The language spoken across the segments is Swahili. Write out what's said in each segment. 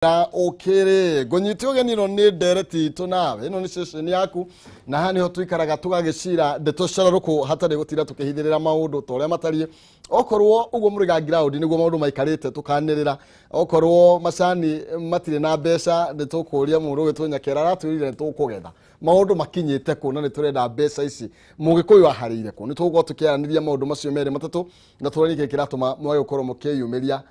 okere gonyitio geniro ni dereti to nawe ino ni session yaku na hani ho twikaraga tugagicira ndeto cararuko hatari gutira tukihithirira maundu toria matari okorwo ugo muriga ground niguo maundu maikarite tukanirira okorwo macani matire na mbeca nditukuria mundu gitonyakera ratwirire tukugetha maundu makinyite ku na niturenda mbeca ici mugikuyu aharire ku nitugo tukiaraniria maundu macio mere matatu na turani kiratuma mwayo korwo mukiyumiria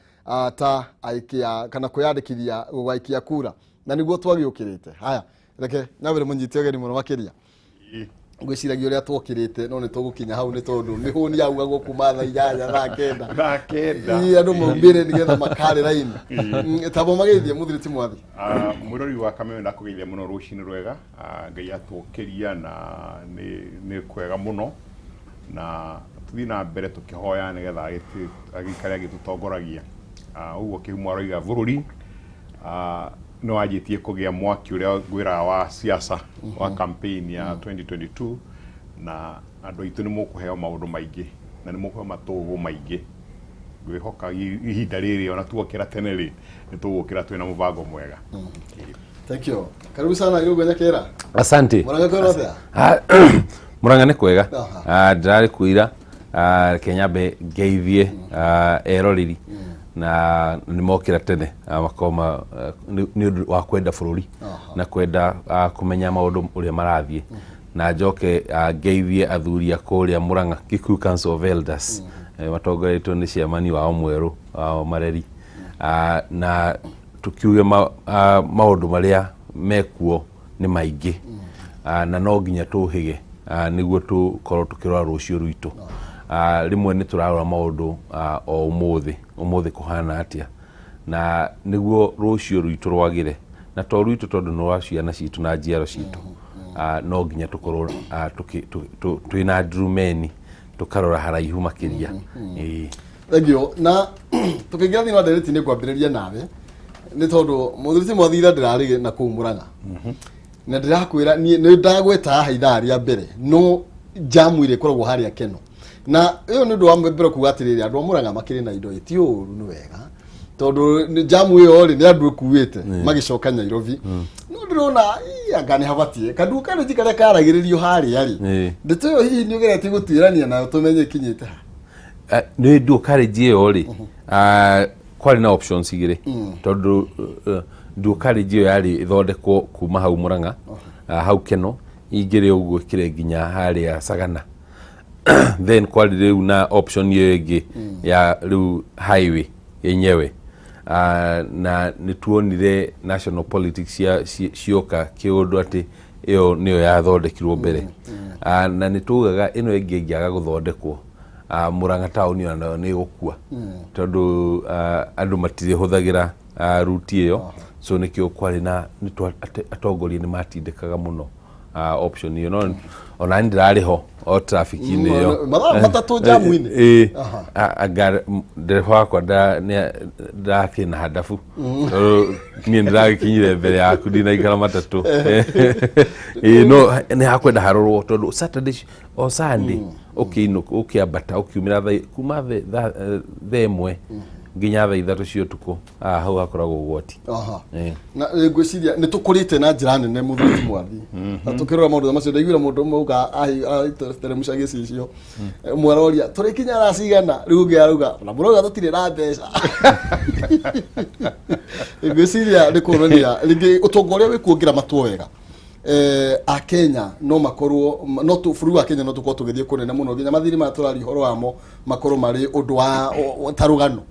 ta aikia kana kuyandikithia gugaikia kura na niguo twagiukirite haya reke nabere munyitio geni muno makiria ngwiciragia uria twokirite no ni tugukinya hau ni tondu ni huni auga gukuma tha inyanya tha kenda ii andu mumbire nigetha makare raini tabo magithie muthiriti mwathi murori wa Kameme ndakugeithia muno rucini rwega ngai atwokiria na ni kwega muno na tuthina mbere tukihoya nigetha agikare agitutongoragia uguo kihumo aroiga bururi no ajitie kugia mwaki uria gwira wa siasa wa campaign ya 2022 na andu itu ni mukuheo maundu maingi na ni mukuheo matugo maingi ngwihoka ihinda riri ona tuokira tene ri ni tugukira twina mubango mwega. Thank you. Karibu sana Yugo Nyakera. Asante. Muranga kwera thia? Muranga ni kwega. Ndari kuira Kenyabe geithie eroriri na nimokira tene makoma ni wa kwenda bururi na kwenda kumenya maundu uria marathie na njoke geithie athuri akuria Muranga Kikuyu Council of Elders matongoretwo ni ciamani wao mweru wao mareri na tukiuge maundu maria mekuo ni maingi na no nginya tuhige niguo tukorwo tukirora rucio ruitu rimwe ni turarora maundu o umuthi kuhana atia na niguo rucio ruitu rwagire na to ruitu tondu no waciana citu na njiaro citu no nginya tukorwo twina drumeni tukarora haraihu makiria thegio na tukingira thina dereti ni kwambiriria nawe ni tondu muthiriti mwathira ndirari na ku Muranga na ndirakwira ni ndagweta haitha ria mbere no jamu ile korwo haria keno na iyo ni ndu wa mbere kugatirira andu Muranga makiri na indo itiuru ni wega tondu jamu iyo ri ni andu kuwite magicoka Nairobi no ndirona anga ni habatie kaduka ni tikare karagiririo haria ri ndito yo hihi ni ugereti gutwirania na tumenye kinyite ni ndu kariji iyo ri kwari na options igire tondu ndu kariji iyo yari ithondekwo kuma hau Muranga hau keno igire uguo kire nginya haria Sagana then kwali riu na option yegi ya riu highway yenyewe na nituonire national politics ya cioka kiundu ati iyo niyo yathondekirwo mbere na nitugaga ino ingi ngiaga guthondekwo Muranga town yo nayo ni gukua tondu andu matire huthagira route iyo so nikio kwali na atongoria ni matindikaga muno option you know ona ndirari ho o traffic ine yo matatu jamu ine agar derwa kwa da kina hadafu ni ndira kinyire mbere yaku dina igara matatu no ni hakwenda harorwo tondu Saturday o Sunday okay no okay abata okiumira kuma themwe nginya tha ithatu cio tuko hau hakoragwo gwoti na ngwiciria ni tukurite na njira nene muthuri mwathi na tukirora maundu macio ndaigwira mundu mauga tere mucagi cicio mwaroria turi kinya racigana riu ngiaruga na muroga tutire na mbeca ngwiciria ni kuronia ringi utongoria wikuongira matu wega a Kenya no makorwo no tu furu wa Kenya no tuko tugithie kunene muno nginya mathiri maturari horo wamo makorwo mari undu wa tarugano.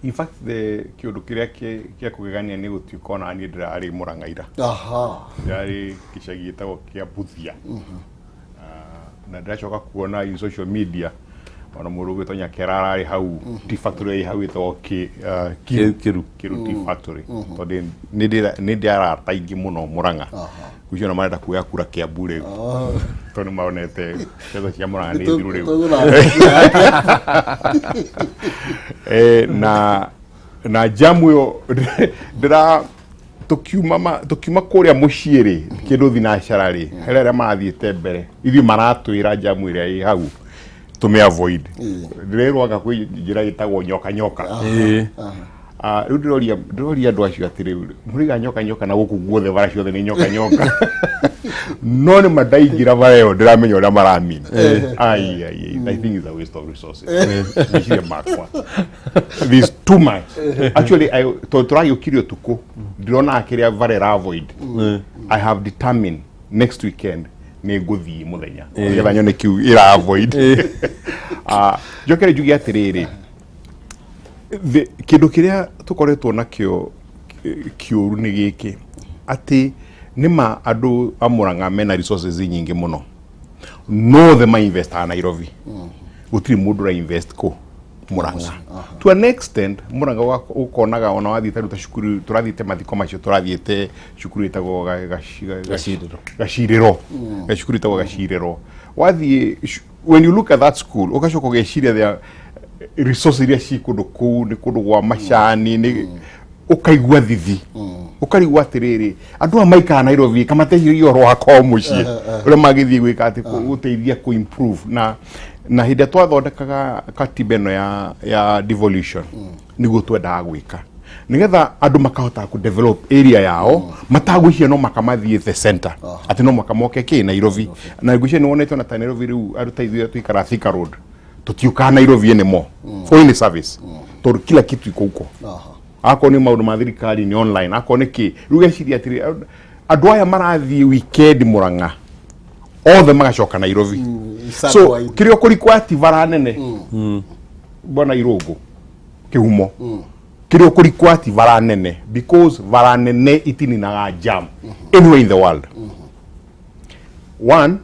In fact the kiundu kiria kia kugegania ni gutuika na ni ndirari Muranga ira ndari gicagi gitagwo kia Buthia na ndiracoka kuona in social media ona mundu gwitonya kerarari hau tea factory hau itagwo kiru tea factory tondu ni ndira taingi muno Muranga kucio na marenda kuya kura kia bure tondu maonete kezo cia Muranga ni thiru riu na jamu yo ndira tukiuma kuria muciiri kindu thinacara ri herere mathiete mbere ithi maratwira jamu iria i hau tume avoid ndirerwaga kwi njira itagwo nyoka ndiroria andu acio atiri muriga nyoka na guku guothe bara ciothe ni nyoka no ni madaingira bara yo ndiramenya uria maramina I think it's a waste of resources there's too much actually turagiukirio tuku ndirona akiria bara avoid I have determined next weekend ni nguthii muthenya getha nyone kiu ira avoid jokere jugi atiriri kindu kiria tukoretwo nakio kiuru ni giki ati nima andu amuranga mena resources nyingi muno no the my invest na Nairobi gutiri mundu ra invest ko Muranga to an extent Muranga ukonaga ona wathite ruta cukuru turathite mathiko macio turathiete cukuru itago gashiriro cukuru itago gashiriro wathi when you look at that school ukashoko geshiria there resources iria ci kundu kuu ni kundu gwa macani ni ukaigua thithi ukarigwa atiriri andu amaika Nairobi kamatehirio roha kwa mucie ule magithii gwika ati guteithia ku improve na hinde twathondekaga katiba ino ya devolution niguo twendaga gwika nigetha andu makahota ku develop area yao matagwishia no makamathie the center ati no makamoke ki Nairobi na gwishia ni wonetwo na Nairobi riu aruta ithuĩ tuikara Thika Road tutiuka Nairobi anymore for any service tor kila kitu iko huko ako ni maundu ma thirikari ni online ako ni ki ruga ciria atiri andu aya marathie weekend Muranga othe magacoka Nairobi so kirio kurikwa ati vara nene bona Irungu kihumo kirio kurikwa ati vara nene because vara nene itininaga jam anywhere in the world one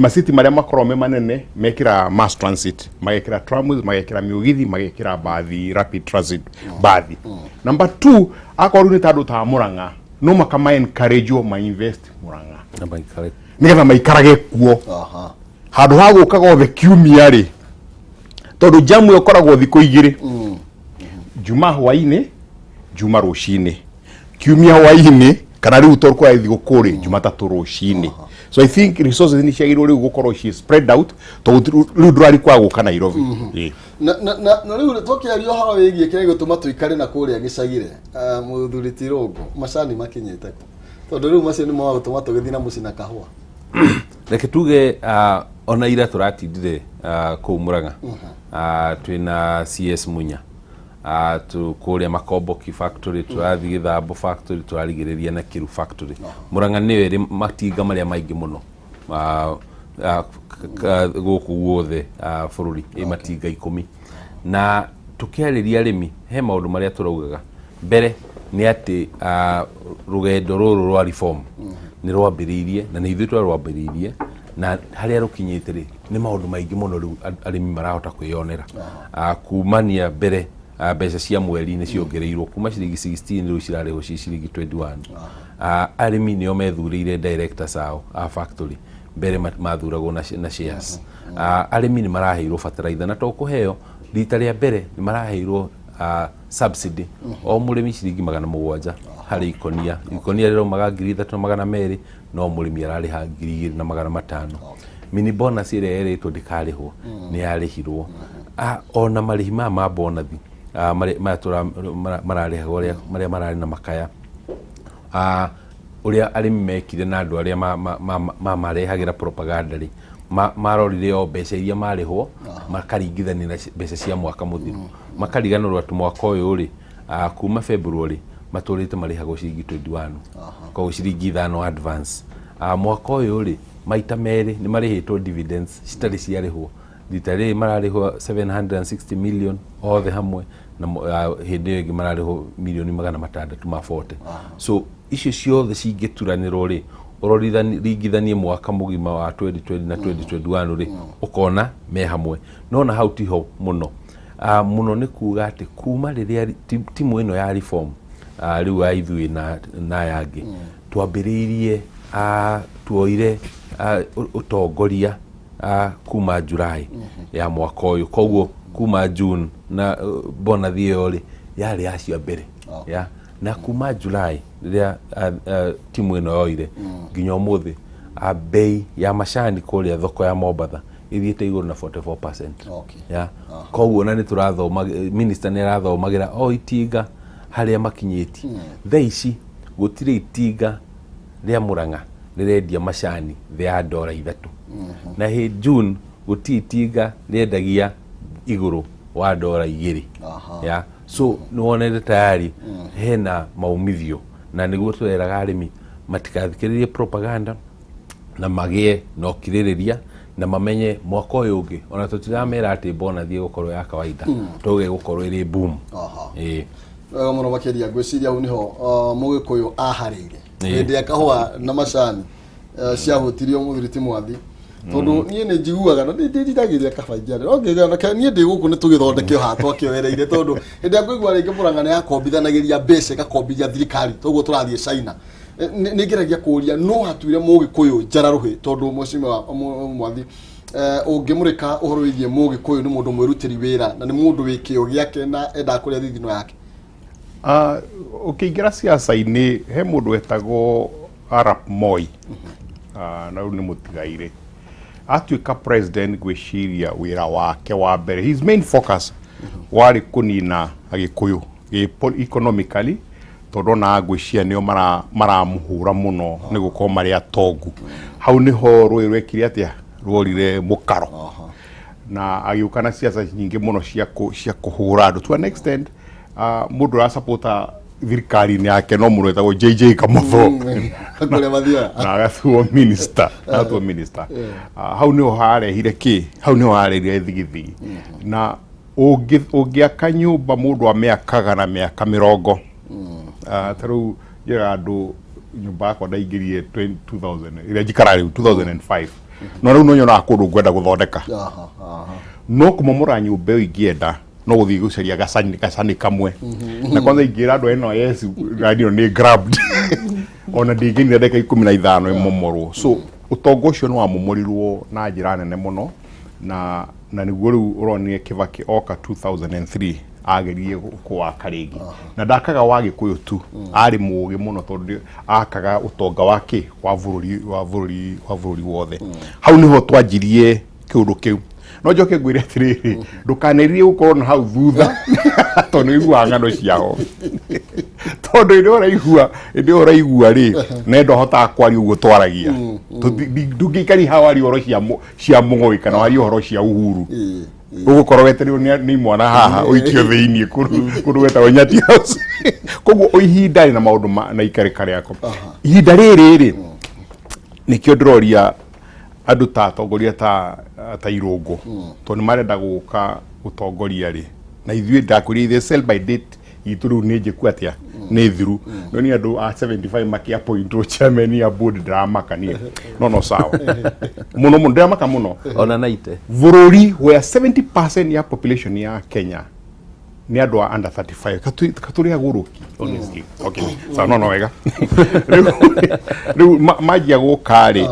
city maria makorome manene mekira mass transit magekira trams magekira miugithi magekira bathi rapid transit bathi number 2 akoru ni tandu ta Muranga no makama encourage ma invest Muranga na encourage nigetha maikarage kuo handu ha gukaga othe kiumia ri tondu jamu yokoragwo thiko igiri juma hwaini juma rucini kiumia hwaini kana riu torko ya thiko kuri juma tatu rucini so I think resources ni ciagirwo riu gukorwo ci spread out to riu ndurari kwa guka Nairobi na riu twakiario haro wigie kire gutuma tuikare na kuria gicagire muthuriti Rungu macani makinyite ku tondu riu macio ni mawa gutuma tugithina mucina kahua reke tuge ona ira turatindire ku Muranga twina CS Munya tukuria Makomboki factory turathi Githambo factory turarigiriria na Kiru factory Muranga niyo iri matinga maria maingi muno guku guothe bururi matinga 10 na tukiariria arimi he maundu maria turaugaga mbere ni ati rugendo ruru rwa reform ni rwambiriirie na ni ithuĩ twarwambiriirie na haria rukinyite ri ni maundu maingi muno riu arimi marahota kwiyonera kumania mbere mbeca cia mweri ni ciongereirwo kuma ciringi 16 riu cirarĩho ciringi 21 arimi nio methurĩire directors ao a factory mbere mathuragwo na shares arimi ni maraheirwo fertilizer na to kuheo rita rĩa mbere ni maraheirwo subsidy o murimi ciringi 700 hari ikonia rĩro maga 3,200 no murimi ararĩha 2,500 mini bonus ĩrĩa ĩrĩtwo ndikarĩhwo ni yarĩhirwo ona marĩhi ma bonus mararĩhagwo maria mararĩ na makaya uria arimi mekire na andu aria marehagĩra propaganda ri marorire o mbeca iria marĩhwo makaringithania na mbeca cia mwaka muthiru makariganĩrwo ati mwaka ũyũ ri kuma February matũrĩte marĩhagwo ciringi 21 kwa ciringi 5 advance mwaka ũyũ ri maita merĩ ni marĩhĩtwo dividends citarĩ ciarĩhwo rita rĩrĩ mararĩhwo 760 million othe hamwe na hĩndĩ ĩyo ĩngĩ mararĩhwo milioni 640 so icio ciothe cingĩturanĩrwo rĩ ũroringithanie mwaka mũgima wa 2020 na 2021 rĩ ũkona me hamwe no na hau tiho muno muno ni kuga ati kuma rĩrĩa timu ĩno ya reform riu ya ithuĩ na yangĩ twambĩrĩirie tuoire utongoria kuma July ya mwaka ũyũ koguo kuma June na bona thiyo ri yari yacio mbere ya na kuma July rĩrĩa timu ĩno yoire nginya ũmũthĩ bei ya macani kũrĩa thoko ya Mombatha ithiĩte igũrũ na 44% ya koguo na nĩ tũrathoma minister nĩ arathomagira o itinga haria makinyeti thaa ici gutire itinga ria Murang'a rirendia macani thea $3 na he June guti itinga riendagia iguru wa $2 ya so ni wonete tayari hena maumithio na niguo tweraga arimi matikathikiririe propaganda na magie no kiririria na mamenye mwaka uyu ungi ona tutiramera ati bona thie gukorwo ya kawaida tuge gukorwo iri boom muno makiria gwiciria u niho mugikuyu aharire hindi akahwa na macani ciahutirio muthiriti mwathi tondu nie ni njiguaga na ndithithagiria kabaingia ongiga na nie ndi guku ni tugithondeke hatwa kioereire tondu hindi akuigua ringi Murang'a ni yakombithanagiria mbeca gakombithia thirikari toguo turathie China ni ngeragia kuria no hatuire mugikuyu njararuhi tondu mucima mwathi ungimurika uhoro wigie mugikuyu ni mundu mwirutiri wira na ni mundu wikio giake na enda kuria thithino yake ukiingira siasa-ini he mundu wetagwo Arap Moi na riu ni mutigaire atuika president gwiciria wira wake wa mbere his main focus wari kunina agikuyu economically tondu na gwiciria nio maramuhura muno ni gukorwo mari atongu hau niho rwi rwekire atia rworire mukaro na agiuka na siasa nyingi muno cia kuhura andu to an extent mundu ra supporta thirikari ni yake no mundu etagwo JJ Kamotho na agatuo minister hau niho harehire ki hau niho harehire thigithi na ungiaka nyumba mundu ameakaga na miaka 40 taru jira andu nyumba yakwa ndaingirie 2000 ira njikara riu 2005 no riu no nyona kundu ngwenda guthondeka no kumomora nyumba iyo ingienda no guthii gucaria gacani kamwe na kwanza ingira andu eno yes radio ni grabbed ona ndinginire ndeka 15 imomorwo so utongo ucio ni wamomorirwo na njira nene muno na niguo riu uronire Kibaki oka 2003 agerie kuwaka ringi na ndakaga wagi kuyu tu ari mugi muno tondu akaga utonga wake wa bururi wothe hau niho twanjirie kiundu kiu no njoke ngwire atiriri ndukanerie gukorwo na hau thutha tondu igua ng'ano ciao tondu indi uraigua ri nendo hota kwari uguo twaragia ndungikari hawari horo cia mung'oi kana wari horo cia uhuru ugukorwo weterio ni mwana haha uikio thiini kundu wetagwo Nyati House koguo uihinda na maundu na ikarikari yako ihinda riri nikio ndiroria andu ta atongoria ta irungu tondu marenda guka utongoria ri na ithuĩ ndakuria ithe sell by date itu riu ni njiku atia ni thiru no ni andu a 75 makia point chairman ya board dramakania no sawa muno dramaka muno ona 90 bururi where 70% ya population ya Kenya ni andu a under 35 katuria guruki honestly okay so no wega riu majia gukari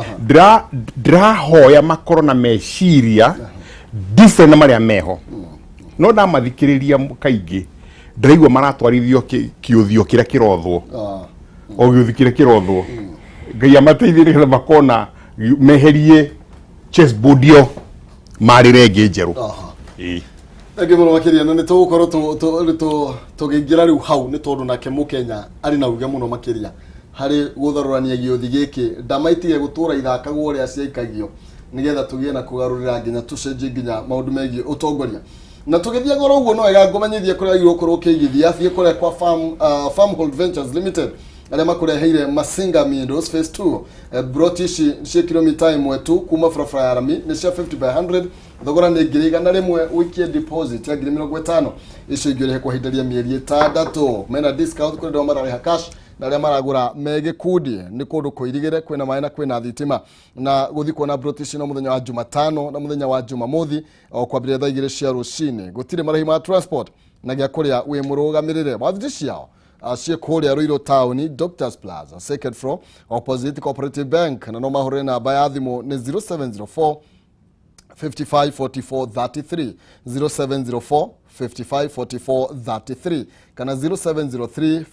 dra hoya makoro na meciria different na maria meho no ndamathikiriria kaingi ndaigua maratwarithio kiuthio kiria kirothwo o giuthikire kirothwo ngai amateithirie makona meherie chessboard yo marire ngejeru ege muno makiria na nitugukorwo tugingira riu hau ni tondu nake Mukenya ari na uge muno makiria hari gutharurania giuthi giki ndamaitige gutura ithakagwo uria ciaikagio nigetha tugie na kugarurira nginya tucenjie nginya maundu megie utongoria na tugithia goro uguo no wega ngomanyithie kuria irokorwo kigithia thie kuria kwa Farmhold Ventures Limited aria makureheire Masinga Meadows phase 2 brotishi cia kilomita 1 tu kuma frafra ya rami ni cia 50 by 100 thogora ni ngiriga na rimwe wikie deposit ya 50 icio ingirihe kwa hindaria mieri 6 mena discount kuri ndo marareha cash na aria maragura mege kudi ni kundu kuirigire kwina mai na kwina thitima na guthikwo na brotishi no muthenya wa Jumatano na muthenya wa Jumamothi o kwambia thaa 2 cia rucini gutire marahi ma transport na gya kuria wi murugamirire wathiti ciao cie kuria Ruiru Town Doctors Plaza second floor opposite Cooperative Bank na no mahore na baya thimu ni 0704 554433 0704 554433 kana 0703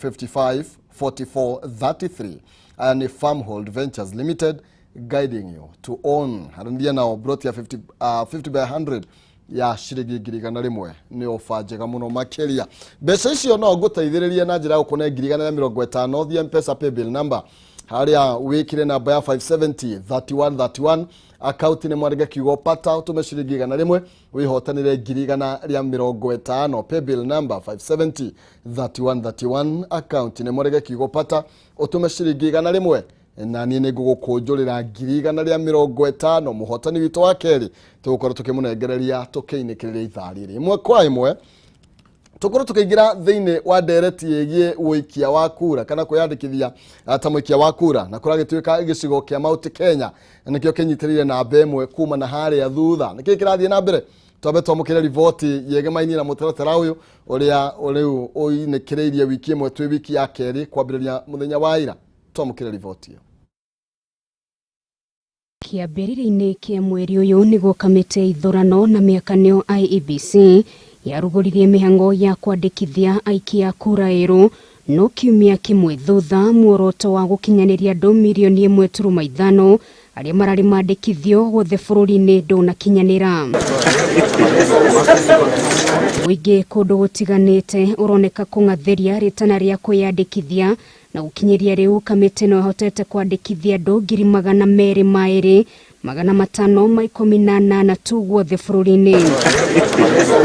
554433 and Farmhold Ventures Limited guiding you to own harandia now brought ya 50 by 100 ya ciringi 100,000 ni ofa njega muno makiria. Mbeca icio no nguteithĩrĩrie na njĩra gũkũne 150 thia M-Pesa paybill number haria wikire namba ya 570 3131 account ni mwarige kiugo pata utume ciringi 100 wihotanire 150 paybill number 570 3131 account ni mwarige kiugo pata utume ciringi 100 na niĩ nĩngũgũkũnjũrĩra 150 muhotani witũ wa keri tũgũkorwo tũkĩmũnengereria tũkĩinĩkĩrĩria ithaa rĩrĩ imwe kwa imwe tukorwo tukiingira thiini wa ndereti yegie wikia wa kura kana kwiyandikithia ta mwikia wa kura na kuragituika gicigo kia Mount Kenya nikio kinyitirire na bemwe kuma na haria thutha niki kirathie na mbere twabe twamukire rivoti yegemaini na mutaratara uyu uria uriu uinikiriirie wiki imwe twi wiki ya keri kwambiriria muthenya wa ira twamukire rivoti iyo kiambĩrĩrio-inĩ kĩa mweri ũyũ nĩguo kamĩtĩ ithurano na mĩakanio IEBC yarugũririe mĩhang'o ya kwandĩkithia aikia kura erũ no kiumia kĩmwe thutha muoroto wa gũkinyanĩria andũ mirioni 1.5 arĩa mararĩ mandĩkithio guothe bũrũri-inĩ ndũnakinyanĩra. Mũingĩ kũndũ gũtiganĩte ũroneka kũng'athĩria rĩtana rĩa kwĩyandĩkithia na gũkinyĩria rĩu kamĩtĩ no ĩhotete kwandĩkithia andũ 200,518 tu guothe bũrũri-inĩ.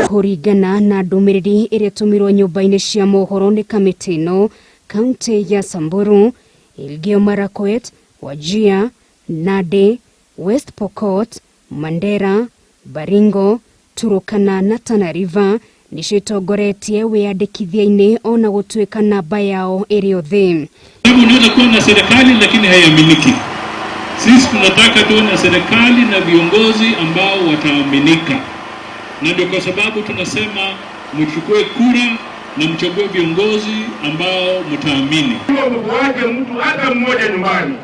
Kũringana na ndũmĩrĩri ĩrĩa ĩtũmirwo nyũmba-inĩ cia mohoro nĩ kamĩtĩ ĩno, kaunti ya Samburu, Elgeyo Marakwet, Wajir, Nandi, West Pokot, Mandera, Baringo, Turkana na Tana River nishitongoretie wĩyandĩkithia-inĩ ona gũtuĩka namba yao ĩrĩ o thĩ. Unaweza kuwa na serikali lakini haiaminiki. Sisi tunataka tuwe na serikali na viongozi ambao wataaminika. Na ndio kwa sababu tunasema mchukue kura na mchague viongozi ambao mtaamini. Mwache mtu hata mmoja nyumbani.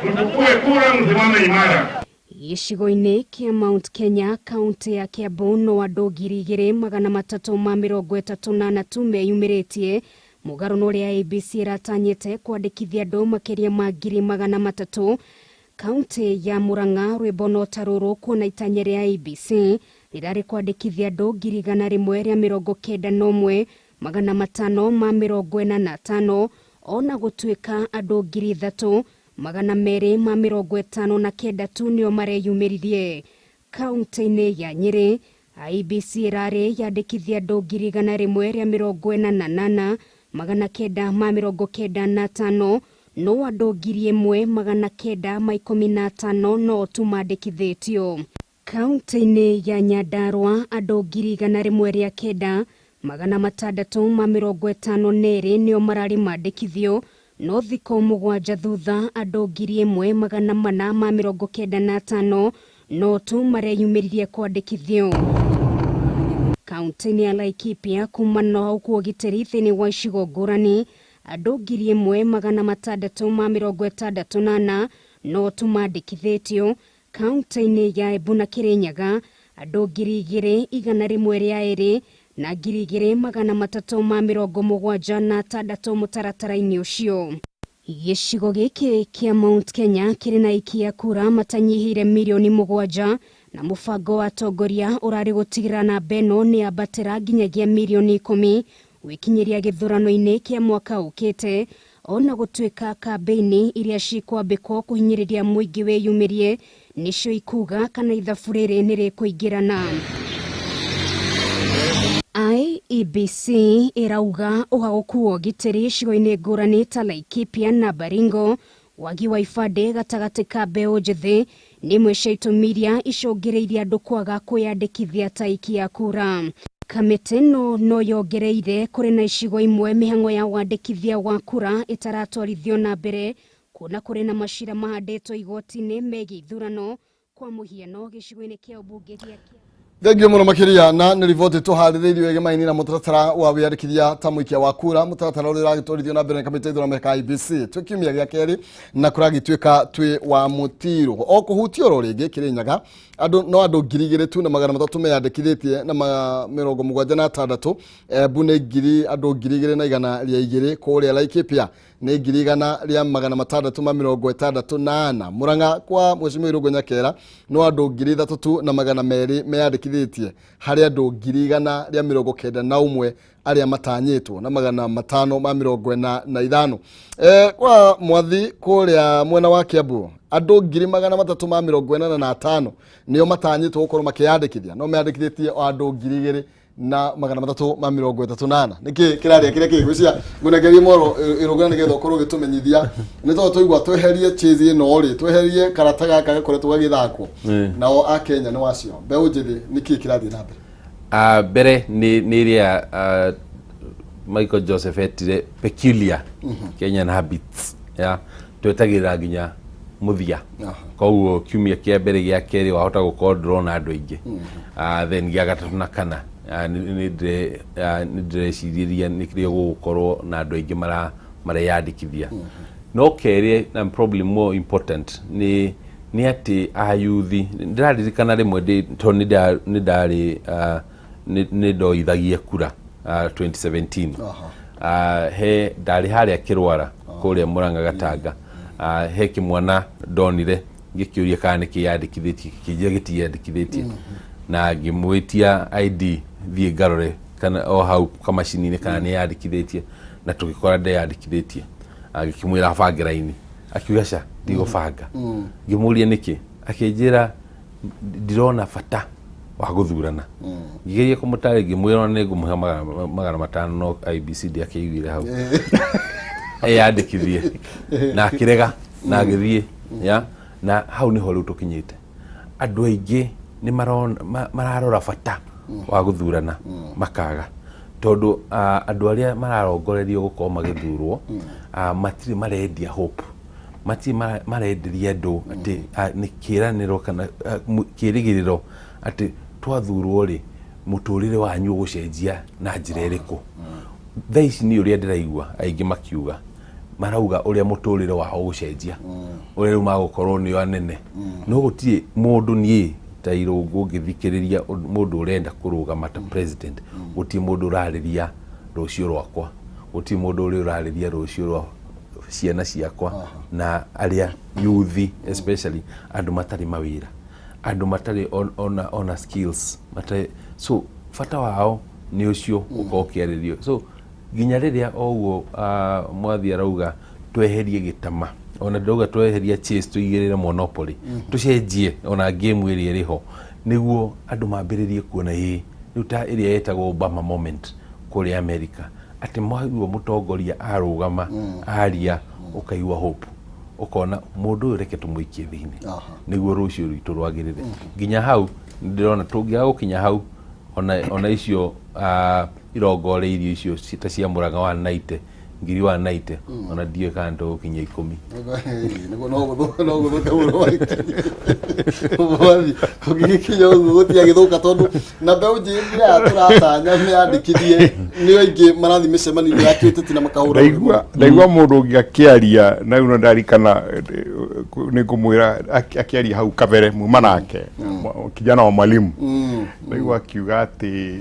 Mchukue kura msimame imara. Gĩcigo-inĩ kĩa Mount Kenya, kaunti ya Kiambu no andũ 2,333 meyumĩrĩtie mũgarũ na ũrĩa IEBC ĩratanyĩte kwandĩkithia andũ makĩria ma 300,000. Kaunti ya Murang'a rwĩmbo no ta rũrũ kuona itanya rĩa IEBC rĩrarĩ kwandĩkithia andũ 191,545 ona gũtuĩka andũ 3,259 tu nĩo mareyumĩririe. Kaunti-inĩ ya Nyeri, IEBC ĩrarĩ yandĩkithia andũ 1,198,995 no andũ 1,915 no tu mandĩkithĩtio. Kaunti-inĩ ya Nyandarua andũ 1,652 nĩo mararĩ mandĩkithio no thikũ 7 thutha andũ 1,495 no tu mareyumĩririe kwandĩkithio. Kaunti-inĩ ya Laikipia kuma no hau kwa ũgitĩri thĩinĩ wa icigo ngũrani andũ 1,668 no tu mandĩkithĩtio. Kaunti-inĩ ya Embu na Kirinyaga andũ 2,102 na 2,376 mũtaratara-inĩ ũcio. Gĩcigo gĩkĩ kĩa Mount Kenya kĩrĩ na aikia kura matanyihĩire mirioni 7 na mũbango wa atongoria ũrarĩ gũtigĩrĩra namba ĩno nĩ yambatĩra nginyagia mirioni 10 gũkinyĩria gĩthurano-inĩ kĩa mwaka ũkĩte ona gũtuĩka kambĩini iria cikwambĩkwo kũhinyĩrĩria mũingĩ wĩyumĩrie nĩcio ikuga kana ithabu rĩrĩ nĩ rĩkũingĩrana. IEBC ĩrauga ũhagũku wa ũgitĩri icigo-inĩ ngũrani ta Laikipia na Baringo, wagi wa ibandĩ gatagatĩ ka mbeũ njĩthĩ nĩ imwe cia itũmi iria icũngĩrĩirie andũ kwaga kwĩyandĩkithia ta aikia kura. Kamĩtĩ no yongereire kũrĩ na icigo imwe mĩhang'o ya wandĩkithia wa kura ĩtaratwarithio na mbere kuona kũrĩ na macira mahandĩtwo igoti-inĩ megiĩ ithurano, kwa mũhiano gĩcigo-inĩ kĩa ũmbunge gĩa Thengio muno makiria na nĩ riboti tũharĩrĩirio ĩgemaini na mũtaratara wa wĩyandĩkithia ta mũikia wa kura, mũtaratara ũrĩa ũragĩtwarithio na mbere nĩ kamĩtĩ ithurano ya IEBC twĩ kiumia gĩa kerĩ na kũragĩtuĩka twĩ wa mũtiro o kũhutio ro rĩngĩ Kirinyaga andũ no andũ 2,300 meyandĩkithĩtie na 76 Embu nĩ andũ 2,200 kũrĩa Laikipia nĩ 1,668. Murang'a kwa Mheshimiwa Irungu Nyakera no andũ 3,200 meyandĩkithĩtie harĩ andũ 191 arĩa matanyĩtwo na 545. Kwa Mwathi kũrĩa mwena wa Kiambu andũ 345 nĩo matanyĩtwo gũkorwo makĩyandĩkithia, no meyandĩkithĩtie andũ 2,338. Nĩkĩ kĩraria kĩrĩa kĩgwĩcia ngunegerie moro Irungu nĩgetha ũkorwo gĩtũmenyithia nĩ tondũ tũigua tweherie chase ĩno rĩ, tweherie karata gaka gakoretwo gagĩthakwo nao a Kenya nĩ wacio mbeũ njĩthĩ nĩkĩ kĩrathiĩ na mbere? Mbere nĩ iria Michael Joseph etire peculiar Kenyan habits ya twetagĩrĩra nginya muthia koguo kiumia kĩa mbere gĩa kerĩ wahota gũkorwo ndĩrona andũ aingĩ then gĩa gatatũ na kana nĩ ndĩreciria nĩ kĩrĩa gũgũkorwo na andũ aingĩ mareyandĩkithia. No kerĩ na probably more important nĩ atĩ ayuthi ndĩraririkana rĩmwe tondũ nĩ ndoithagia kura 2017 ndarĩ harĩa Kĩrwara kũrĩa Murang'a Gatanga he kĩmwana ndonire ngĩkĩũria kana nĩ kĩyandĩkithĩtie kĩnjĩa gĩtiyandĩkithĩtie na ngĩmwĩtia ID thiĩ ngarore kana o hau kamacini-inĩ kana nĩ yandĩkithĩtie na tũgĩkora ndeyandĩkithĩtie ngĩkĩmwĩra abange raini akiuga ca ndigũbanga ngĩmũria nĩkĩ akĩnjĩra ndirona bata wa gũthurana ngĩgeria kũmũtarĩria ngĩmwĩra nĩ ngũmũhe 500 no IBC ndĩakĩiguire hau eyandĩkithie na akĩrega na agĩthiĩ na hau nĩho rĩu tũkinyĩte. Andũ aingĩ nĩ mararora bata wa gũthurana makaga tondũ andũ arĩa mararongorerio gũkorwo magĩthurwo matirĩ marendia hope, matirĩ marenderia andũ atĩ nĩ kĩĩranĩro kana kĩĩrĩgĩrĩro atĩ twathurwo rĩ mũtũrĩre wanyu ũgũcenjia na njĩra ĩrĩkũ. Thaa ici nĩ ũrĩa ndĩraigua aingĩ makiuga marauga ũrĩa mũtũrĩre wao ũgũcenjia ũrĩa rĩu magũkorwo nĩo anene no gũtirĩ mũndũ niĩ ta Irungu ngĩthikĩrĩria mũndũ ũrenda kũrũgama ta president gũtirĩ mũndũ ũrarĩria rũciũ rwakwa, gũtirĩ mũndũ ũrĩa ũrarĩria rũciũ rwa ciana ciakwa na arĩa youth especially andũ matarĩ mawĩra, andũ matarĩ ona skills matarĩ, so bata wao nĩ ũcio ũkorwo ũkĩarĩrio. So nginya rĩrĩa ũguo Mwathi arauga tweherie gĩtama ona ndauga tweherie chase tuigĩrĩre monopoly tucenjie ona game ĩrĩa ĩrĩho nĩguo andũ mambĩrĩrie kuona rĩu ta ĩrĩa yetagwo Obama moment kũrĩa America atĩ mwaiguo mũtongoria arũgama aria ũkaigua hope ukona mũndũ ũyũ reke tũmũikie thĩinĩ nĩguo rũciũ rwitũ rwagĩrĩre. Nginya hau ndĩrona tũngĩaga gũkinya hau ona icio irongoreirio icio ta cia Murang'a wa 90 ngiri wa 90 ona ndiyo kana tũgũkinya 10 nĩguo no gũthũka mũno Mwathi ũgĩkinya ũguo gũtiagĩthũka tondũ na mbeũ njĩthĩ tũratanya mĩandĩkithie nĩ aingĩ marathi mĩcemanio ya Uteti na makahũra. Ndaigua mũndũ ũngĩ akĩaria na rĩu ndarikana nĩ ngũmwĩra akĩaria hau kabere muma nake kijana wa mwalimu ndaigua akiuga atĩ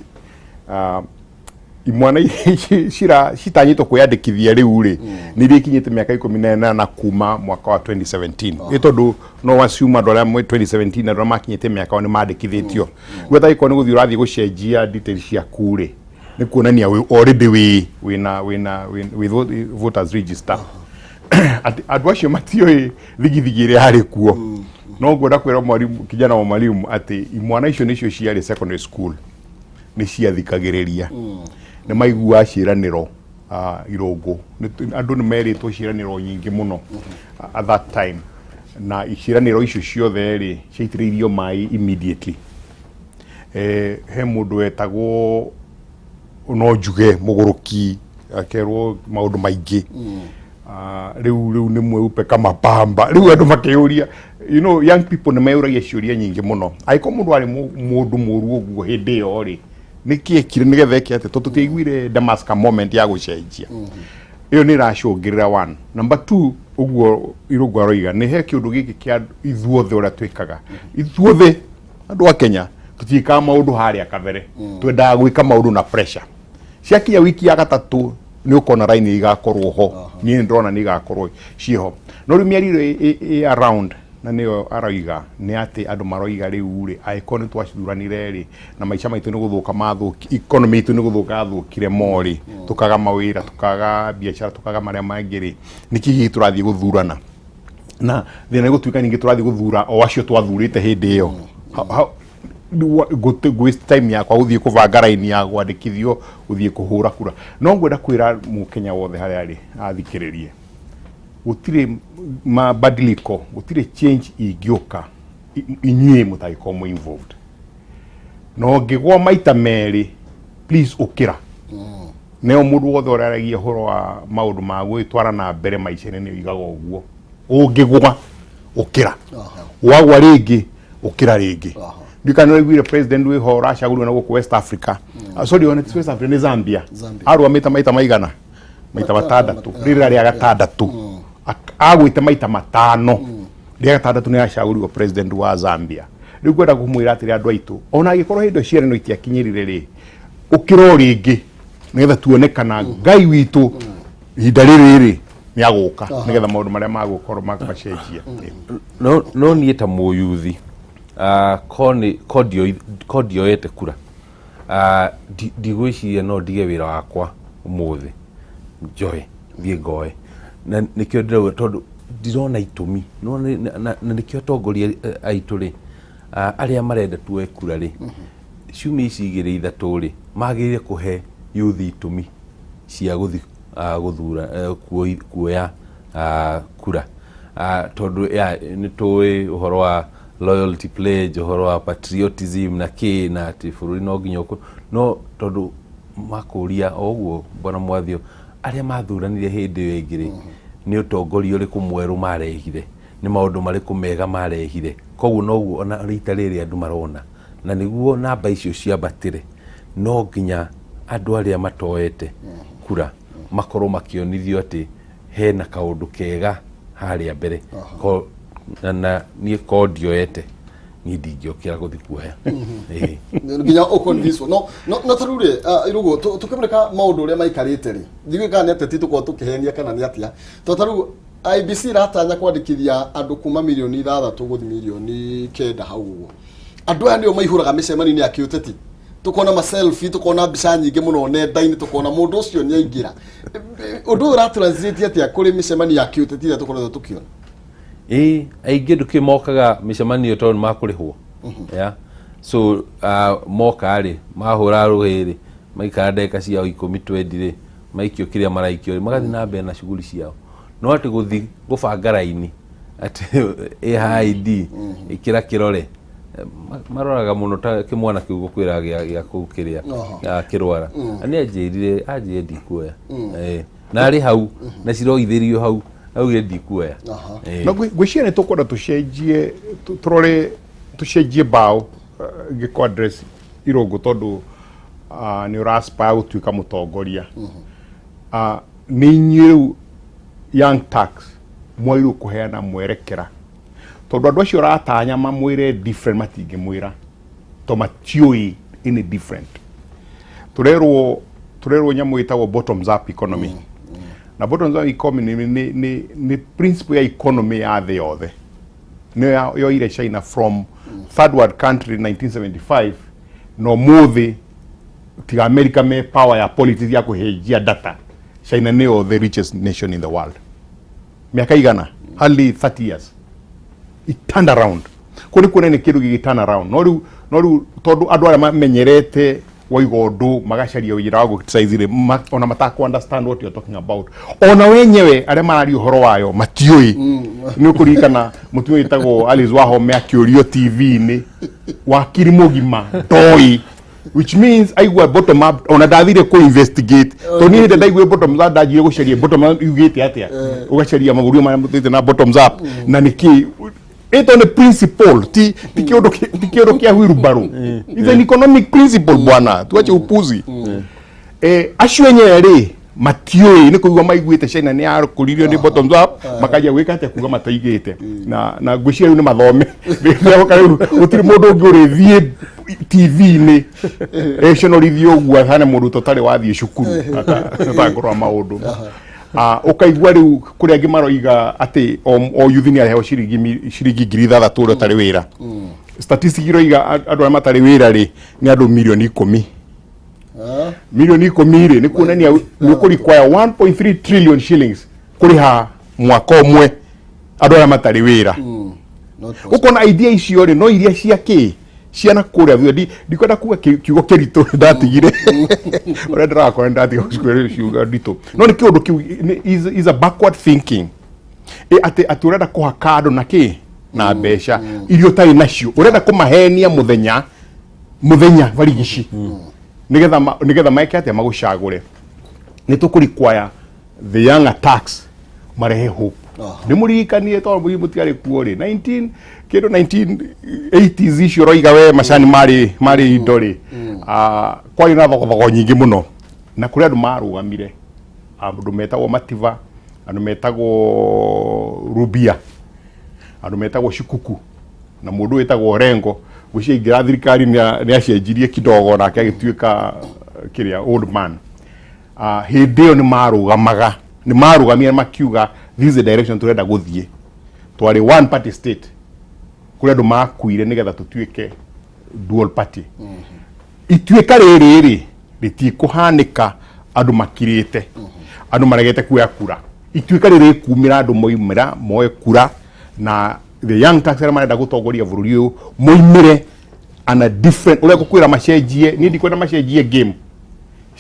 imwana citanyĩtwo kwĩyandĩkithia rĩu rĩ nĩ iria ikinyĩte mĩaka 18 kuma mwaka wa 2017 ĩ tondũ no wasiuma andũ arĩa 2017 andũ arĩa makinyĩte mĩaka nĩ mandĩkithĩtio gwetha iko nĩ gũthiĩ ũrathiĩ gũcenjia details ciaku rĩ nĩ kuonania already with voters register andũ acio matioĩ thigithigi ĩrĩa harĩ kuo no ngwenda kwĩra mwalimu kijana wa mwalimu atĩ imwana icio nĩcio ciarĩ secondary school nĩ ciathikagĩrĩria nĩ maigua ciĩranĩro Irungu andũ nĩ merĩtwo ciĩranĩro nyingĩ mũno at that time na ciĩranĩro icio ciothe rĩ ciaitĩrĩirio maĩ immediately. He mũndũ wetagwo no njuge mũgũrũki akerwo maũndũ maingĩ rĩu nĩ mweupe kama pamba rĩu andũ makĩũria you know young people nĩ meyũragia ciũria nyingĩ mũno angĩkorwo mũndũ arĩ mũndũ mũru ũguo hĩndĩ ĩyo rĩ nĩkĩ ekire nĩgetha eke atĩ tũtĩiguire Damascus moment ya gũcenjia ĩyo nĩ ĩracũngĩrĩra one. Number two ũguo Irungu aroiga nĩ he kĩũndũ gĩkĩ kĩa ithuothe ũrĩa twĩkaga ithuothe andũ a Kenya tũtiĩkaga maũndũ harĩa kabere twendaga gwĩka maũndũ na pressure ciakinya wiki ya gatatũ ni ukona raini igakorwo ho ni ndrona ni igakorwo ciho no ri miari around na niyo araiga ni ati andu maroiga riu ri aiko ni twacithuranire ri na maica maitu ni guthuka mathuki economy itu ni guthuka thukire mori tukaga mawira tukaga biashara tukaga maria mangiri niki turathie guthurana na thina gutuika ningi turathie guthura o acio twathurite hindi iyo waste time yakwa uthie kuvanga raini ya gwandikithio uthie kuhura kura no ngwenda kwira mukenya wothe haria ari athikiririe gutire mabadiliko gutire change ingioka inyue mutaiko mo involved no ngigwa maita meri please ukira neo mundu wothe uraragia horo wa maundu ma gwitwara na mbere maicene ni igaga uguo ungigwa ukira wagwa ringi ukira ringi ndikana gwire president we ho rashagurwa na guku West Africa sorry on West Africa ni Zambia aru amita maita maigana maita batandatu rira ria gatandatu agwite maita matano ria gatandatu ni ashagurwa president wa Zambia riu gwenda kumwira atiri andu aitu ona agikorwo hindo ciere no itiakinyirire ri ukiro ringi nigetha tuonekana ngai witu ihinda riri ni aguka nigetha maundu maria magukorwo makacenjia no ni eta muyuthi kodio yete kura digwiciria no dige wira wakwa umuthi njoe thie ngoe na nikio ndirawe tondu ndirona itumi no na nikio tongoria aitu ri aria marenda tuwe kura ri ciumi ici igiri ithatu ri magirire kuhe yuthi itumi cia guthi guthura kuoya kura tondu ya ni tuwe uhoro wa loyalty pledge uhoro wa patriotism na ki na ati bururi no nginyoko no tondu makuria oguo bona mwathio aria mathuranire hindi iyo ingiri ni utongoria uri kumweru marehire ni maundu mari kumega marehire koguo noguo ona rita riri andu marona na niguo namba icio ciambatire no nginya andu aria matoete kura makorwo makionithio ati hena kaundu kega haria mbere ko na ni kodio yete ni ndingiokira guthi kuoya nginya ukondiswo no tarure irugo tukimreka maundu uria maikarite ri ndigika ni ateti tukwo tukihenia kana ni atia to taru IBC ratanya kwandikithia andu kuma milioni 6 guthi milioni 9 hau andu aya nio maihuraga micemani-ini ya Uteti tukona ma selfie tukona mbica nyingi muno nenda-ini tukona mundu ucio ni aingira undu ura translate atia kuri micemani ya Uteti ira tukona tukiona aingi ndukimokaga micemanio tondu makurihwo so moka ri mahura ruhiri maikara ndeka ciao 10-20 ri maikio kiria maraikio magathi na mbere na shughuli ciao no ati guthi gubanga raini ati AID ikira kirore maroraga muno ta kimwana kiu gukwira gya kukiria kirwara ani ajire ndikuoya na ari hau na ciroithirio hau augire ndikuoya no gwiciria ni tukwenda tucenjie turore tucenjie bao giko address irongo tondu ni uraspa gutuika mutongoria ni nyiru young tax mwiru kuheana mwerekera tondu andu acio ratanya mamwire different matingi mwira to matioi in a different turerwo nyamu itagwo bottoms up economy na bottoms up economy ni principle ya economy ya the yothe no yo ire China from third world country 1975 no muthi tiga America me power ya politics ya kuhejia data China neo the richest nation in the world miaka igana hardly 30 years it turned around kuri kuna ni kiru gi turn around no ru tondu andu aria mamenyerete waigondu magacaria wira wa gutsaizire ona mataka understand what you're talking about ona wenyewe aria marari uhoro wayo matioi ni ukurikana mutumia itagwo Alice Wahome akiorio TV ni wakiri mugima doi which means aigwa bottom up ona ndathire ku investigate to ni hinde ndaigwe bottom up ndajire gucaria bottom up yugite atia ugacaria magurio mara mutite na bottoms up na niki it on the principle ti kiodo kia Wilbaro is an economic principle bwana tuache upuzi acio nyeri matioi ni kuigwa maiguite China ni arukuririo ni bottoms up makaja gwika atia kuga mataigite na gwiciria ni mathome ndio kare utiri mundu ungi urithie TV-inĩ ĩconorithio ũguo hana mũndũ totari wathiĩ cukuru atangorwa maũndũ ũkaigua rĩu kũrĩa angĩ maroiga atĩ o yuthi nĩ areheo ciringi 6,000 ũrĩa ũtarĩ wĩra statistics iroiga andũ arĩa matarĩ wĩra rĩ nĩ andũ milioni 10 milioni 10 rĩ nĩ kuonania nĩ ũkũrequire 1.3 trillion shillings kũrĩha mwaka ũmwe andũ arĩa matarĩ wĩra ukona idea icio rĩ no iria cia kĩ ciana kũrĩa thio ndikwenda kuga kiugo kĩritũ ndatigire ũrĩa ndĩrakora ndatiga gũcikwĩra ciugo nditũ no nĩ kĩũndũ kĩu is a backward thinking atĩ ũrenda kũhaka andũ na kĩ na mbeca irio tarĩ nacio ũrenda kũmahenia mũthenya varigici nigetha maike atĩa magũcagũre nĩ tũkũrequire the young attacks marehe hope nĩ mũririkanie tondũ mũrimũ tiarĩ kuo rĩ 1980s icio roiga we macani marĩ indo rĩ kwarĩ na thogothogo nyingĩ mũno na kũrĩ andũ marũgamire andũ metagwo Mativa andũ metagwo Rubia andũ metagwo Shikuku na mũndũ wetagwo Orengo gũciingira thirikari nĩ acenjirie kidogo nake agĩtuĩka kĩrĩa old man hĩndĩ ĩyo nĩ marũgamia makiuga this is the direction turenda gũthiĩ twarĩ one party state kũrĩ andũ makuire nĩgetha tũtuĩke dual party ituĩka rĩrĩ rĩtikũhanĩka andũ makirĩte andũ maregete kuoya kura ituĩka rĩrĩ kumĩra andũ moimĩra moe kura na the young taxer marenda gũtongoria bũrũri ũyũ moimĩre ana different ũrĩa gũkwĩra macenjie niĩ ndikwenda macenjie game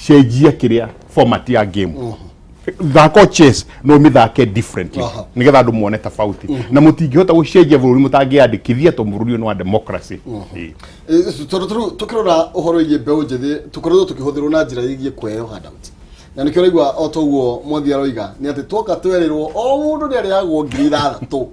cenjia kĩrĩa format ya game thako chess no mithake differently nigetha andũ muone tofauti na mutingihota gũcenjia bũrũri mũtangĩandĩkithia to bũrũri no wa democracy tukirora ũhoro igie mbeũ njĩthĩ tukoretwo tukihũthĩrwo na njĩra igie kweyoha doubt na nĩkĩo raigua o toguo Mwathi aroiga nĩ atĩ twoka twerĩrwo o mũndũ nĩ arĩagwo 6,000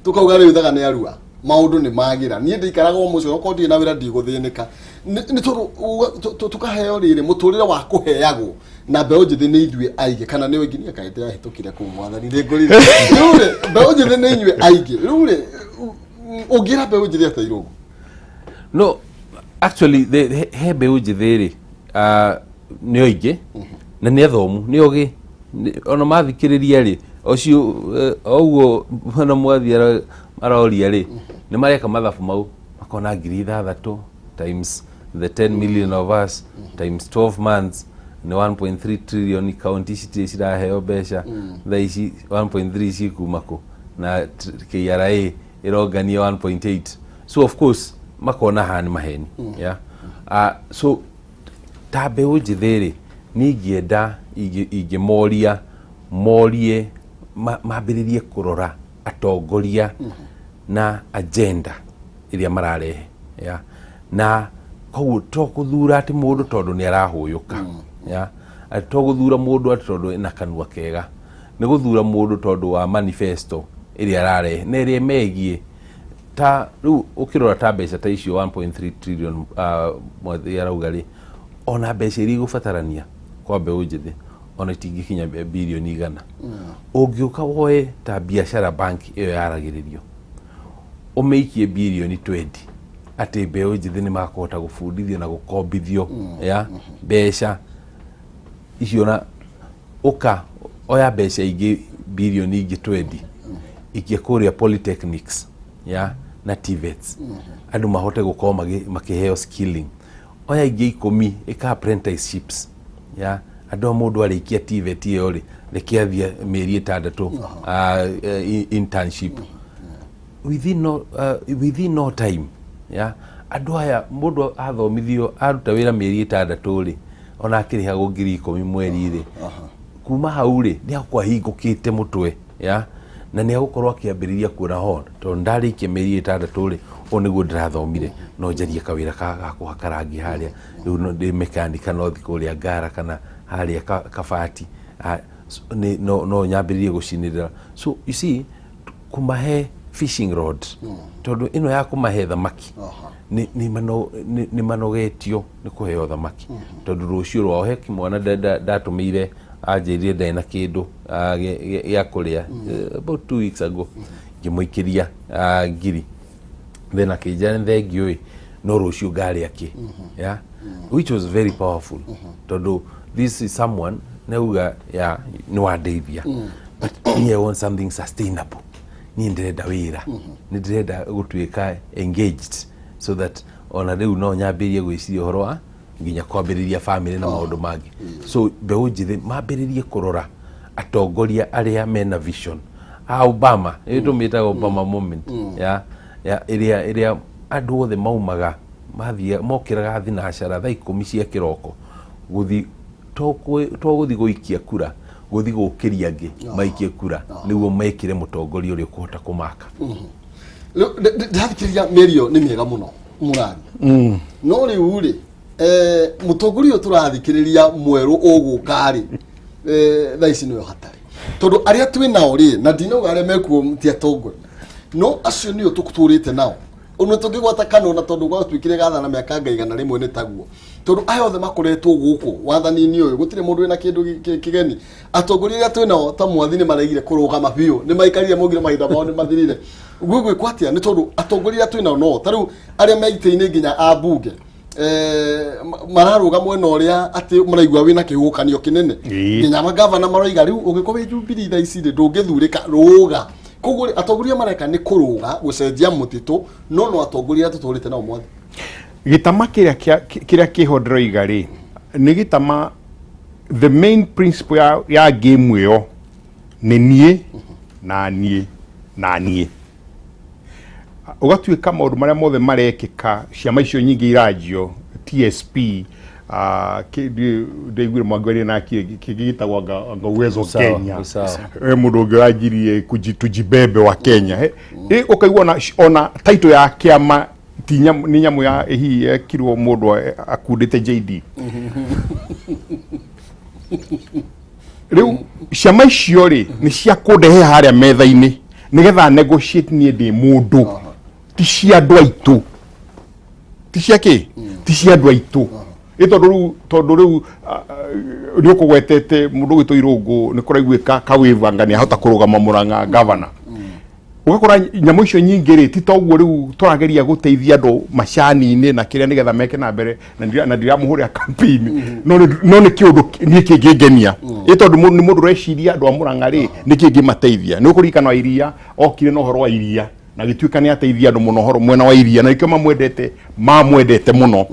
tukauga rĩu thaga nĩ arua maũndũ nĩ magira niĩ ndikaraga o mũcio okorwo ndirĩ na wĩra ndigũthĩnĩka nĩ tondũ tukaheo rĩrĩ mũtũrĩre wa kũheagwo na mbeũ njĩthĩ nĩ ithuĩ aingĩ kana nĩ wĩnginia kaĩte yahĩtũkire kũu Mwathani rĩngũrire rĩu rĩ mbeũ njĩthĩ nĩ inyuĩ aingĩ rĩu rĩ ũngĩra mbeũ njĩthĩ atĩa irũgu no actually he mbeũ njĩthĩ rĩ nĩ oingĩ na nĩ athomu nĩ ogĩ ona mathikĩrĩria rĩ ocio oguo na Mwathi aroria rĩ nĩ mareka mathabu mau makona 6,000 times the 10 million of us times 12 months ni 1.3 trillion county city ciraheo mbeca thaa ici 1.3 cikumako na KRA irongania 1.8 so of course makona hani maheni yeah so ta mbeũ njĩthĩ rĩ ningĩenda morie mambĩrĩrie kũrora atongoria na agenda iria mararehe yeah na koguo to gũthura atĩ mũndũ tondũ nĩ arahũyũka yeah to gũthura mũndũ atĩ tondũ ena kanua kega nĩ gũthura mũndũ tondũ wa manifesto iria ararehe na iria megie ta rĩu ũkĩrora ta mbeca ta icio 1.3 trillion Mwathi arauga rĩ ona mbeca iria igũbatarania kwa mbeũ njĩthĩ ona itingĩkinya bilioni 100 ũngĩũka woe ta biashara bank ĩyo yaragĩrĩrio ũmeikie bilioni 20 atĩ mbeũ njĩthĩ nĩ makũhota gũbundithio na gũkombithio ya mbeca icio na oya mbeca ingĩ bilioni ingĩ 20 ikia kũrĩa polytechnics ya na TVETs andũ mahote gũkorwo makĩheo skilling oya ingĩ 10 ĩka apprenticeships ya andũ mũndũ arĩkia TVET ĩyo rĩ rekiathia mĩeri 6 internship within no time ya andũ aya mũndũ athomithio aruta wĩra mĩeri 6 rĩ ona akĩrĩhagwo 10,000 mweri rĩ kuma hau rĩ nĩ akwahingũkĩte mũtwe ya na nĩ agũkorwo akĩambĩrĩria kuona ho tondũ ndarĩkia mĩeri 6 rĩ o nĩguo ndĩrathomire no njarie kawĩra ga kũhaka rangi harĩa rĩu ndĩ mechanic no thi kũrĩa ngara kana harĩa kabati no nyambĩrĩrie gũcinĩrĩra so you see kumahe fishing rod tondũ ĩno ya kũmahe thamaki nĩ manogetio nĩ kũheo thamaki tondũ rũciũ rwao he mwana ndatũmĩire anjĩrire ndĩ na kĩndũ gĩa kũrĩa about 2 weeks ago ngĩmũikĩria ngiri then akĩnjana thengiũ no rucio ngari aki yeah which was very powerful tondu this is someone nauga yeah ni wadeithia but I want something sustainable ni ndirenda wira ni ndirenda gutuika engaged so that ona riu no nyambirie gwiciria horo wa nginya kwambiriria family na maundu mangi so mbeu njithi mambiririe kurora atongoria aria mena vision Obama tumita Obama moment ya iria andu othe maumaga mathia mokiraga thinashara thaa 10 cia kiroko guthi to guthi guikia kura guthi gukiria ngi maikie kura niguo mekire mutongoria uri kuhota kumaka ndathikiriria merio ni miega muno murani no riu ri mutongoria turathikiriria mweru ugukari thaa ici niyo hatari tondu aria twinao ri na ndinauga aria mekuo ti atongoria no acio niyo tukuturite nao ono tungigwata kanona tondu gwa twikire gathana miaka ngaigana rimwe ni taguo tondu ayo othe makoretwo guku wathani-ini uyu gutire mundu wina kindu kigeni atongoria aria twinao ta mwathi ni maraigire kurugama biu ni maikarire mogire mahinda mao ni mathirire gwigwe kwatia ni tondu atongoria aria twinao no tariu aria meite-ini nginya abunge mararuga mwena uria ati muraigwa wina kihukanio kinene nginya magavana maraiga riu ugikorwo Jubilee thaa ici ndungithurika ruga koguo atongoria mareka ni kuruga gucenjia mutitu no atongoria tuturite nao mwathi gitama kiria kiho ndiroiga ri ni gitama the main principle ya game iyo ni nie na nie ugatuika maundu maria mothe marekika ciama icio nyingi irajio TSP ndeiguire mwangweri na kigitagwa nga uwezo Kenya mundu ungiranjirie kujibebe wa Kenya ukaigua ona title ya kiama ni nyamu ya hi ekirwo mundu akundite JD riu ciama icio ri ni cia kundehe haria metha-ini nigetha negotiate nie ndi mundu ti cia andu aitu ti cia ki ti cia andu aitu tondu riu ni ukugwetete mundu gitu irungu ni kuraiguika kawivanga ni ahota kurugama Murang'a governor ugakora nyamu icio nyingi ri ti toguo riu turageria guteithia andu macani-ini na kiria nigetha meke na mbere na ndiramuhuria campaign no ni kiundu ni kingengenia tondu ni mundu reciria andu a Murang'a ri ni kingimateithia ni ukurikana iria okire no horo wa iria na gituika ni ateithia andu muno horo mwena wa iria na ikio mamwendete muno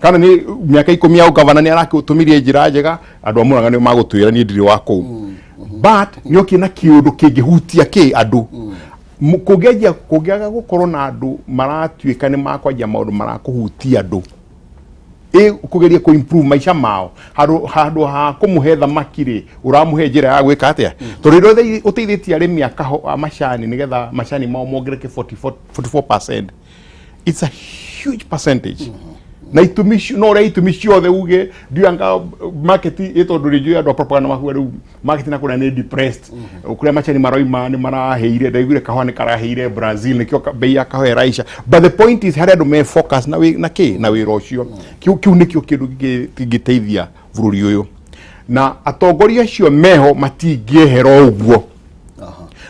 kana ni miaka 10 ya gavana ni arakutumirie njira njega andu a Murang'a ni magutwira ni ndiri wa kuu but ni okina kiundu kingihutia andu kugiaga gukorwo na andu maratuika ni makwanjia maundu marakuhutia andu kugeria ku improve maisha mao handu ha kumuhe thamaki ri uramuhe njira ya gwika atia tondu ro uteithitie arimi akaho macani nigetha macani mao mongereke 44%. It's a huge percentage na itumisho no rai itumisho the uge dianga market tondu ri andu propaganda mahu ru market na kuna ni depressed ukure macani maroima ni maraheire ndaigure kahwa ni karaheire Brazil nikio bei ya kahwa raisha but the point is hare do me focus na wira ucio kiu nikio kindu giteithia bururi uyu na atongoria acio meho matingihero uguo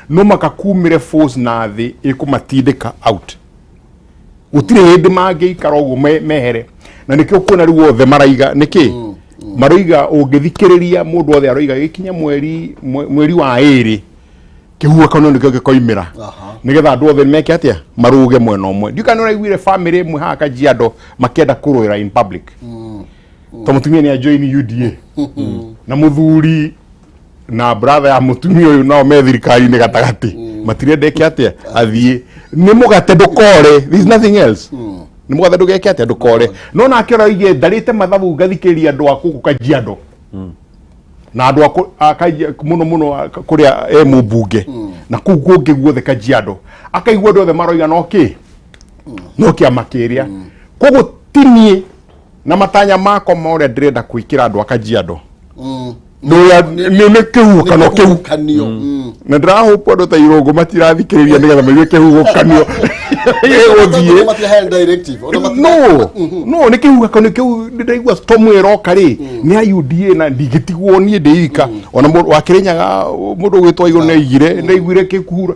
no makakumire force na thi ikumatindika out utire hindi mangiikara uguo mehere na nikio kuona riu othe maraiga niki maroiga ungithikiriria mundu othe aroiga gikinya mweri wa iri kihuo kana nikio gikoimira nigetha andu othe meke atia maruge mwena omwe ndikana uraiguire family imwe ha Kajiado makenda kuruira in public to mutumia ni join UDA na muthuri na brother ya mutumia uyu nao me thirikari ni gatagati matire ndeke atia athie ni mugate ndukore there is nothing else ni mugate ndugeke atia ndukore no na akira ige ndarite mathabu ngathikiria andu akuku Kajiado na andu akaija muno kuria mubunge na kugu ngiguothe Kajiado akaigua andu othe maroiga no kiamakiria koguo tinie na matanya mako maure ndirenda kuikira andu Kajiado no ya ni kihukanio na ndirahopa andu ta irungu matirathikiriria nigetha megue kihukanio no ni kihukanio kiu ndiraigua storm iroka ri ni ayudie na ndigitigwo nie ndiika ona mundu wakirinyaga mundu gwitwa iguru neigire ndaiguire kikuhura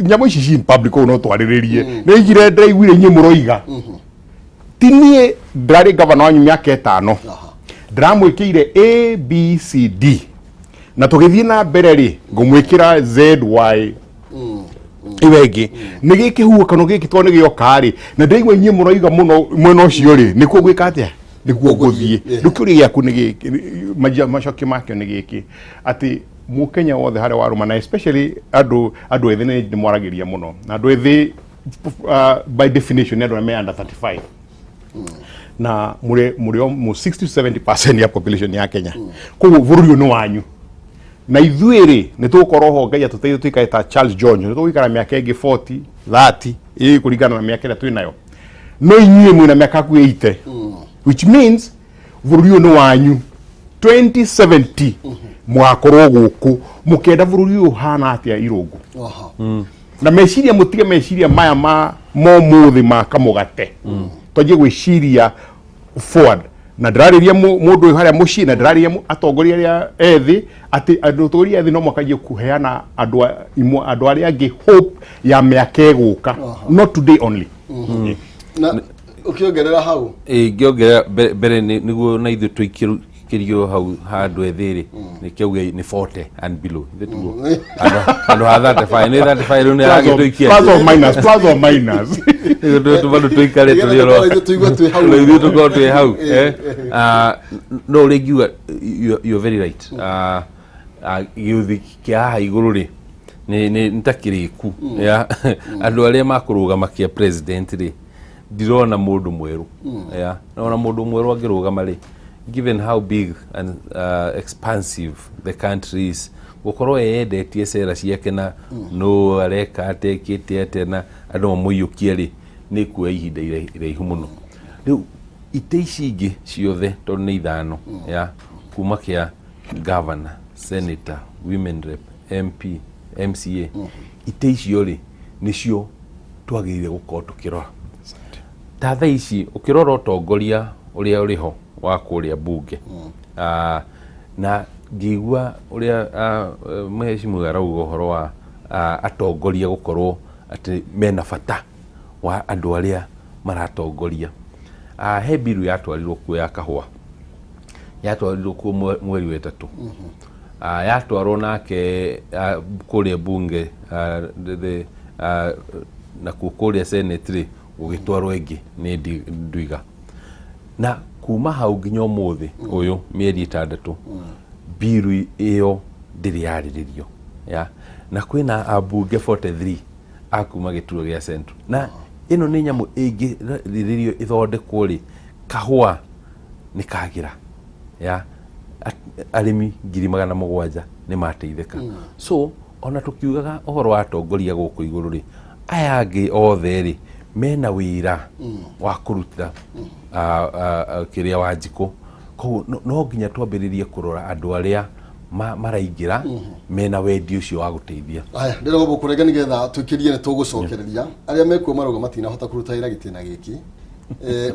nyamu ici in public no twariririe neigire ndaiguire nye muroiga tinie ndari governor wanyu miaka 5 ndiramwikire ABCD na tugithie na mbere ri ngumwikira ZY iwegi ni giki huo kano giki to ni gioka ri na ndigwe nyie muroiga muno mwena ucio ri ni gwika atia ni guthie ndukuri yaku ni giki macoki make ni giki ati mukenya wothe hare waruma na especially adu ethi ni mwaragiria muno na adu ethi by definition adu me under 35 na muri mu 60 to 70% ya population ya Kenya ko bururi no wanyu na ithuiri ni tukoroho ngai atuteithie tuikaita Charles John ni tukikara miaka ingi 40 30 kuringana na miaka ira twinayo no inyue mwina miaka ku 80 which means bururi no wanyu 2070 mwakorwo guku mukenda bururi uhana atia irungu na meciria mutige meciria maya ma momuthi ma kamugate twaje gwiciria forward na ndirariria mundu haria muci na ndiraria atongoria ria ethi ati atongoria ethi no mwakaje kuheana andu aria angi hope ya miaka eguka not today only na ukiongerera hau ngiongerera bere niguo na ithu tuikirio hau handu ethiri ni kiuge ni 40 and below ithuo andu ha 35 ni 35 ru ni age tuikia plus or minus tu bado tuikare tulio ithu tuko tu hau no regiu you're very right youth kia iguru ri ni ntakiriku ya andu aria makurugama kia president ri ndirona mundu mweru ya nona mundu mweru angirugama ri given how big and expansive the country is gukorwo yendetie cera ciake na no areka atekete atena andu muyukie ri ni kuwa ihinda iraihu muno riu ite ici ingi ciothe tondu ni ithano ya kuma kia governor senator women rep MP MCA ite icio ri nicio twagirire gukorwo tukirora ta tha ici ukirora utongoria uria uriho wa kuria bunge na ngigua uria mheshimiwa arauga uhoro wa atongoria gukorwo ati mena bata wa andu aria maratongoria he biru yatwarirwo kuo ya kahua yatwarirwo kuo mweri wa 3 yatwarwo nake kuria bunge na kuria senate ugitwarwo ingi ni ndwiga na kuma hau nginya umuthi uyu mieri 6 biru iyo ndiri yariririo ya na kwina abunge 43 akuma gituro gia central na ino ni nyamu ingi riririo ithondekwo ri kahua ni kagira ya arimi 700,000 ni mateitheka so ona tukiugaga ohoro wa atongoria guku iguru ri aya angi othe ri mena wira wa kuruta kiria wanjiko ko no nginya twambiririe kurora andu aria maraingira mena wendi ucio wa guteithia aya ndiro gukurega nigetha tukirie ni tugucokereria aria mekuo maruga matina hota kuruta ira gitina giki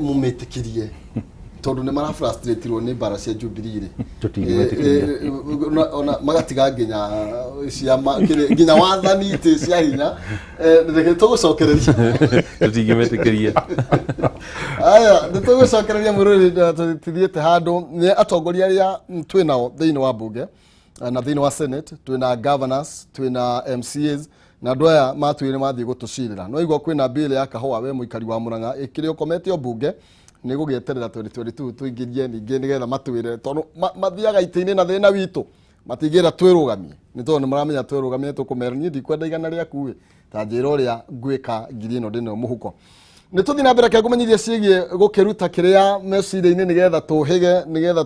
mumitikirie tondu ni mara frustratirwo ni bara cia Jubilee ri ona magatiga nginya ciama nginya wathani ite cia hinya ndeke tugucokereria tutingimetikiria aya nitugucokereria mururi tutithiete handu ni atongoria aria twinao thiini wa bunge na thiini wa senate twina governors twina MCAs na andu aya matwire mathie gutucirira no igwa kwina bill ya kahua we muikari wa Murang'a ikiri ukometio bunge ni gugieterera 2022 tuingirie ningi nigetha matwire tondu mathiaga ite-ini na thina witu matingira twirugamie ni tondu maramenya twirugamie tukumera ni ndikwenda igana ria kuwe ta njira uria ngwika ngiri ino ndino muhuko ni tuthi na mbere kegumenyithia cigie gukiruta kiria meciria-ini nigetha tuhige nigetha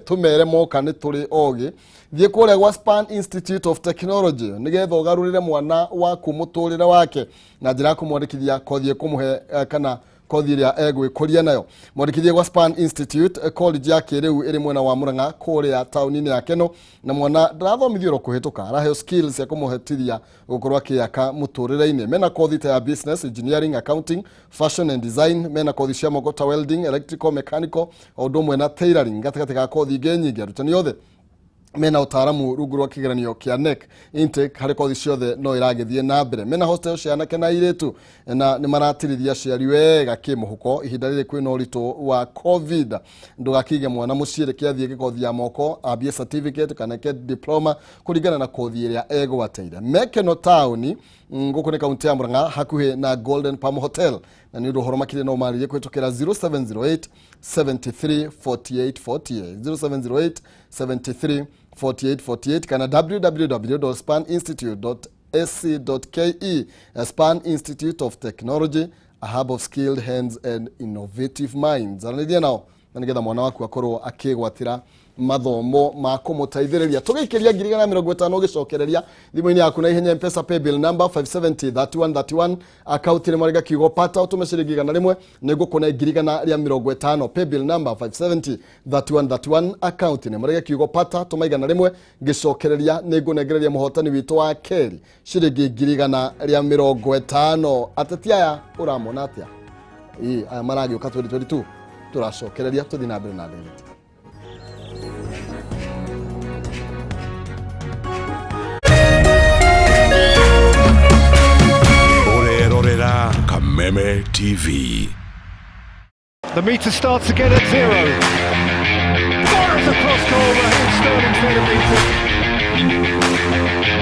tumere moka ni turi ogi thie kuria gwa Span Institute of Technology nigetha ugarurire mwana waku muturire wake na njira kumwandikithia kothi kumuhe kana kothi iria egwikuria nayo mwandikithie gwa Span Institute college yake riu iri mwena wa Murang'a kuria tauni-ini ya Keno na mwana ndathomithio ro kuhituka arahe skills ya kumuhetithia gukorwa kiaka muturire-ini mena kothi ta ya business engineering accounting fashion and design mena kothi cia moko ta welding electrical mechanical odo mwena tailoring gatigati ga kothi ingi nyingi arutani othe mena utaramu rungu rwa kigeranio kia NEC intake harĩ kothi ciothe no iragĩthiĩ na mbere. Mena hostel cia anake na airĩtu na nĩ maratirithia aciari wega kĩmũhuko ihinda rĩrĩ kwĩna ũritũ wa covid. Ndũgakĩige mwana mũciĩ reke athiĩ gĩkothi ya moko ambie certificate kana get diploma kũringana na kothi ĩrĩa egwateire. Mekeno town ngũkũ nĩ kaunti ya Murang'a hakuhĩ na Golden Palm Hotel, na nĩ ũndũ ũhoro makĩria no marĩrie kwĩtũkĩra 0708 73 48 48 0708 73 4848 kana www.spaninstitute.ac.ke. Span Institute of Technology, a hub of skilled hands and innovative minds. Aranĩria nao na nĩgetha mwana waku akorwo akĩgwatĩra mathomo ma kũmũteithĩrĩria. Tũgĩikĩria 150 ũgĩcokereria thimũ-inĩ yaku na ihenya M-Pesa paybill number 5703131 account nĩ marega kiugo pata ũtũme ciringi 100 nĩ ngũkũne 150 paybill number 5703131 account nĩ marega kiugo pata tũma 100 ngĩcokereria nĩ ngũnengereria mũhotani witũ wa keri ciringi 150. Ateti aya ũramona atĩa? Aya maragĩũka 2022 tũracokereria tũthiĩ na mbere na ndeto. Kameme TV. The meter starts again at 0. Fires across goal, Raheem Sterling centimetres.